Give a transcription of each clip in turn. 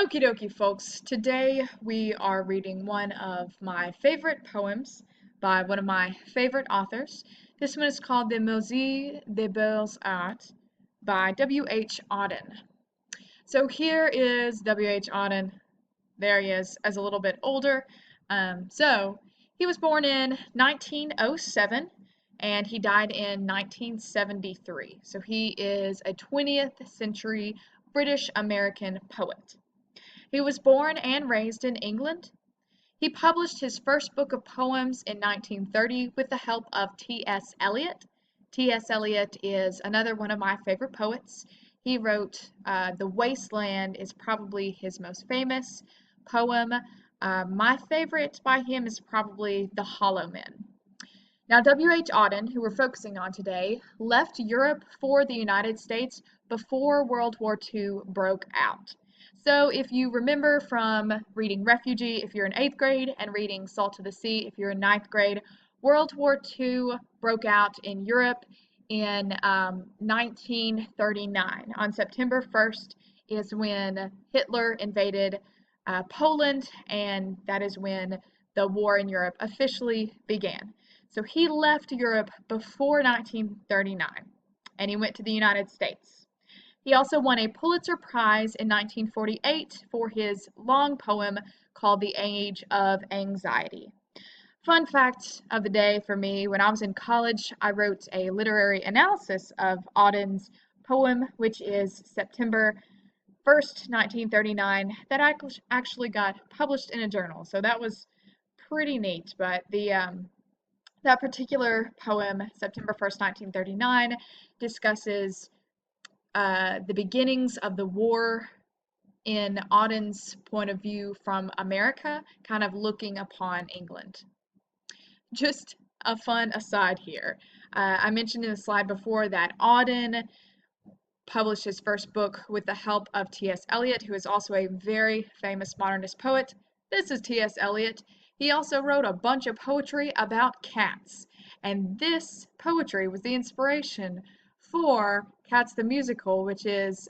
Okie dokie, folks. Today we are reading one of my favorite poems by one of my favorite authors. This one is called the Musée des Beaux Arts by W.H. Auden. So here is W.H. Auden. There he is, as a little bit older. So he was born in 1907 and he died in 1973. So he is a 20th century British American poet. He was born and raised in England. He published his first book of poems in 1930 with the help of T.S. Eliot. T.S. Eliot is another one of my favorite poets. He wrote The Wasteland is probably his most famous poem. My favorite by him is probably The Hollow Men. Now, W.H. Auden, who we're focusing on today, left Europe for the United States before World War II broke out. So if you remember from reading Refugee if you're in 8th grade and reading Salt of the Sea if you're in 9th grade, World War II broke out in Europe in 1939. On September 1st is when Hitler invaded Poland, and that is when the war in Europe officially began. So he left Europe before 1939 and he went to the United States. He also won a Pulitzer Prize in 1948 for his long poem called The Age of Anxiety. Fun fact of the day for me, when I was in college, I wrote a literary analysis of Auden's poem, which is September 1st, 1939, that actually got published in a journal. So that was pretty neat, but that particular poem, September 1st, 1939, discusses the beginnings of the war in Auden's point of view from America, kind of looking upon England. Just a fun aside here. I mentioned in the slide before that Auden published his first book with the help of T.S. Eliot, who is also a very famous modernist poet. This is T.S. Eliot. He also wrote a bunch of poetry about cats, and this poetry was the inspiration for Cats the Musical, which is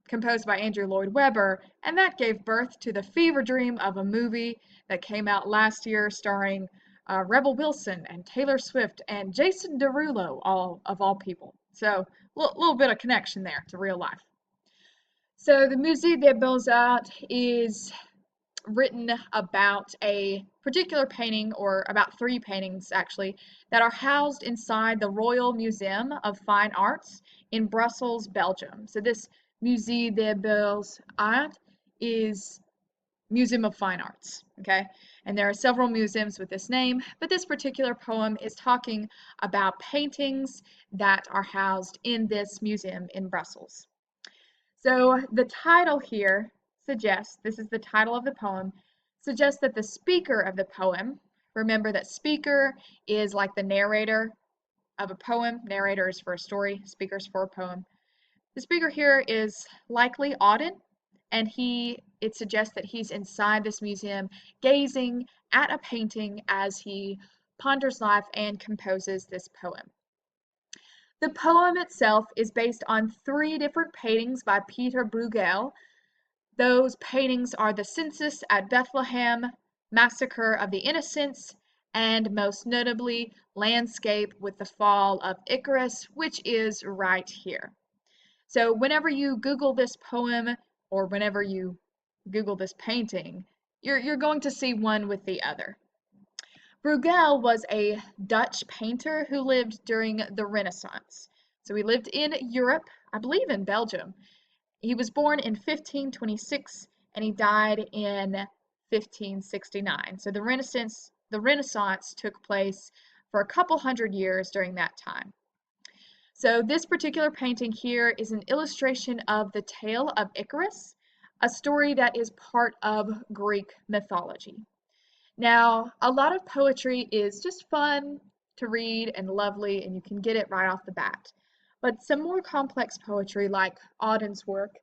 composed by Andrew Lloyd Webber, and that gave birth to the fever dream of a movie that came out last year starring Rebel Wilson and Taylor Swift and Jason Derulo, all people. So a little bit of connection there to real life. So the Musée des Beaux Arts is written about a particular painting, or about 3 paintings actually, that are housed inside the Royal Museum of Fine Arts in Brussels, Belgium. So this Musée des Beaux Arts is Museum of Fine Arts, okay? And there are several museums with this name, but this particular poem is talking about paintings that are housed in this museum in Brussels. So the title here suggests, this is the title of the poem, suggests that the speaker of the poem, remember that speaker is like the narrator of a poem, narrator is for a story, speaker is for a poem. The speaker here is likely Auden, and it suggests that he's inside this museum gazing at a painting as he ponders life and composes this poem. The poem itself is based on 3 different paintings by Peter Bruegel. Those paintings are The Census at Bethlehem, Massacre of the Innocents, and most notably, Landscape with the Fall of Icarus, which is right here. So whenever you Google this poem, or whenever you Google this painting, you're going to see one with the other. Bruegel was a Dutch painter who lived during the Renaissance. So he lived in Europe, I believe in Belgium. He was born in 1526 and he died in 1569. So the Renaissance took place for a couple hundred years during that time. So this particular painting here is an illustration of the tale of Icarus, a story that is part of Greek mythology. Now, a lot of poetry is just fun to read and lovely, and you can get it right off the bat. But some more complex poetry, like Auden's work,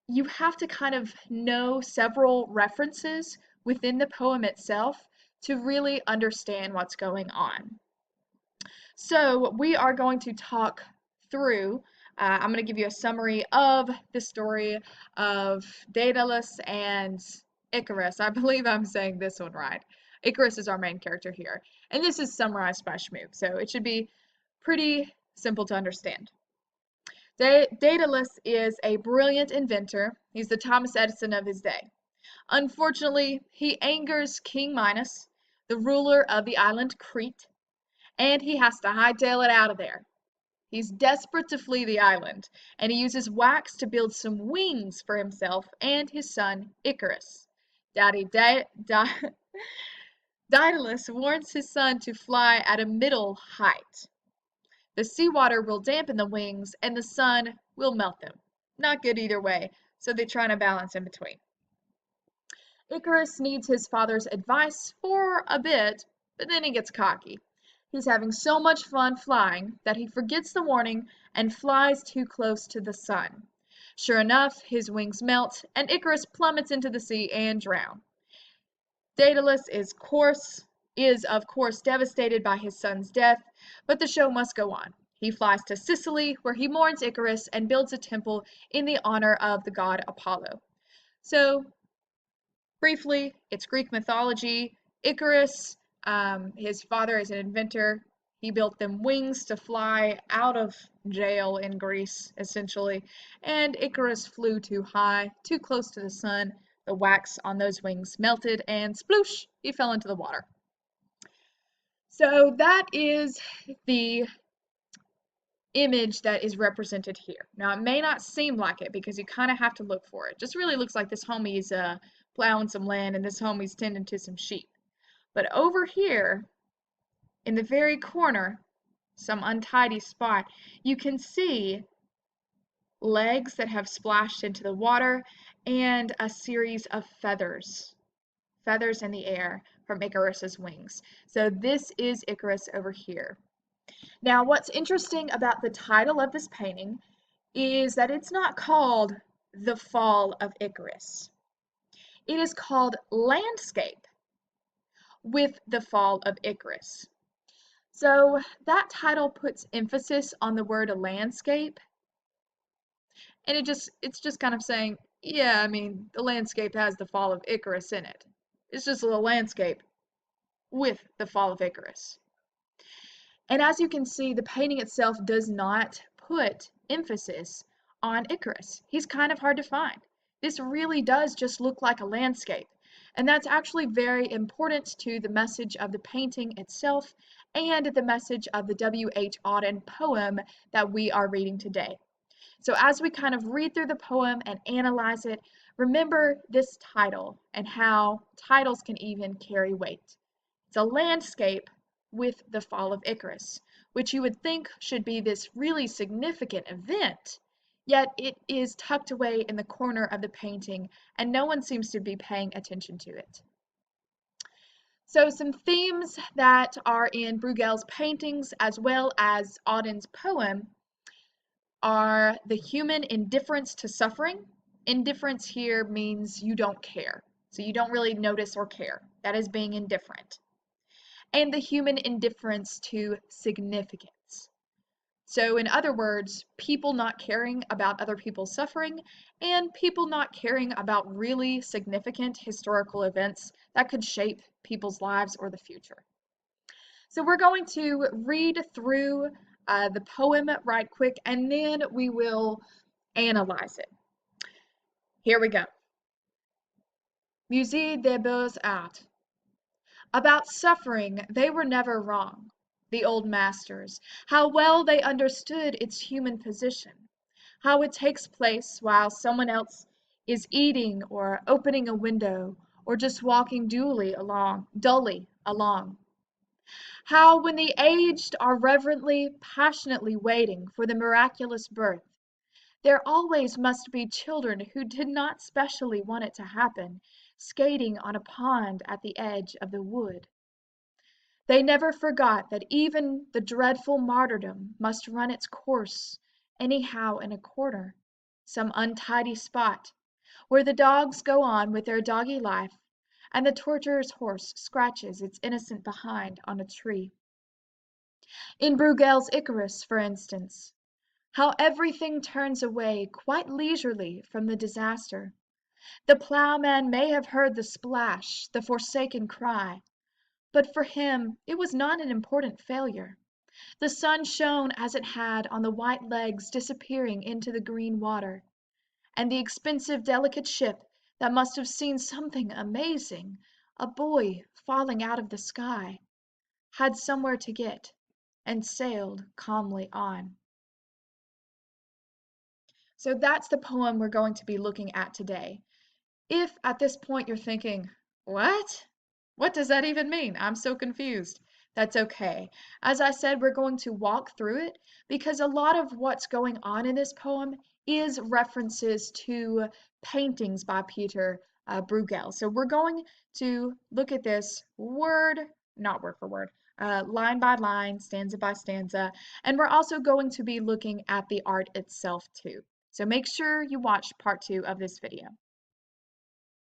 you have to kind of know several references within the poem itself to really understand what's going on. So we are going to talk through I'm going to give you a summary of the story of Daedalus and Icarus. I believe I'm saying this one right. Icarus is our main character here, and this is summarized by Shmoop, so it should be pretty simple to understand. Daedalus is a brilliant inventor. He's the Thomas Edison of his day. Unfortunately, he angers King Minos, the ruler of the island Crete, and he has to hightail it out of there. He's desperate to flee the island, and he uses wax to build some wings for himself and his son Icarus. Daedalus warns his son to fly at a middle height. The seawater will dampen the wings, and the sun will melt them. Not good either way, so they try to balance in between. Icarus needs his father's advice for a bit, but then he gets cocky. He's having so much fun flying that he forgets the warning and flies too close to the sun. Sure enough, his wings melt, and Icarus plummets into the sea and drowns. Daedalus is of course devastated by his son's death, but the show must go on. He flies to Sicily, where he mourns Icarus and builds a temple in the honor of the god Apollo. So, briefly, it's Greek mythology. Icarus, his father is an inventor. He built them wings to fly out of jail in Greece, essentially. And Icarus flew too high, too close to the sun. The wax on those wings melted, and sploosh, he fell into the water. So that is the image that is represented here. Now, it may not seem like it because you kind of have to look for it. Just really looks like this homie's plowing some land and this homie's tending to some sheep. But over here, in the very corner, some untidy spot, you can see legs that have splashed into the water and a series of feathers in the air from Icarus's wings. So this is Icarus over here. Now, what's interesting about the title of this painting is that it's not called The Fall of Icarus. It is called Landscape with the Fall of Icarus. So that title puts emphasis on the word landscape, and it's just kind of saying, yeah, I mean, the landscape has the Fall of Icarus in it. It's just a landscape with the Fall of Icarus. And as you can see, the painting itself does not put emphasis on Icarus. He's kind of hard to find. This really does just look like a landscape. And that's actually very important to the message of the painting itself and the message of the W.H. Auden poem that we are reading today. So as we kind of read through the poem and analyze it, remember this title and how titles can even carry weight. It's a landscape with the Fall of Icarus, which you would think should be this really significant event, yet it is tucked away in the corner of the painting and no one seems to be paying attention to it. So some themes that are in Bruegel's paintings as well as Auden's poem are the human indifference to suffering. Indifference here means you don't care. So you don't really notice or care. That is being indifferent. And the human indifference to significance. So in other words, people not caring about other people's suffering and people not caring about really significant historical events that could shape people's lives or the future. So we're going to read through the poem right quick and then we will analyze it. Here we go. Musée des Beaux Arts. About suffering, they were never wrong, the old masters. How well they understood its human position, how it takes place while someone else is eating or opening a window or just walking dully along. How when the aged are reverently, passionately waiting for the miraculous birth, there always must be children who did not specially want it to happen, skating on a pond at the edge of the wood. They never forgot that even the dreadful martyrdom must run its course anyhow in a corner, some untidy spot, where the dogs go on with their doggy life, and the torturer's horse scratches its innocent behind on a tree. In Bruegel's Icarus, for instance, How everything turns away quite leisurely from the disaster. The plowman may have heard the splash, the forsaken cry, but for him it was not an important failure. The sun shone as it had on the white legs disappearing into the green water, and the expensive, delicate ship that must have seen something amazing, a boy falling out of the sky, had somewhere to get, and sailed calmly on. So that's the poem we're going to be looking at today. If at this point you're thinking, what? What does that even mean? I'm so confused. That's okay. As I said, we're going to walk through it because a lot of what's going on in this poem is references to paintings by Peter Bruegel. So we're going to look at this not word for word, line by line, stanza by stanza, and we're also going to be looking at the art itself too. So make sure you watch part 2 of this video.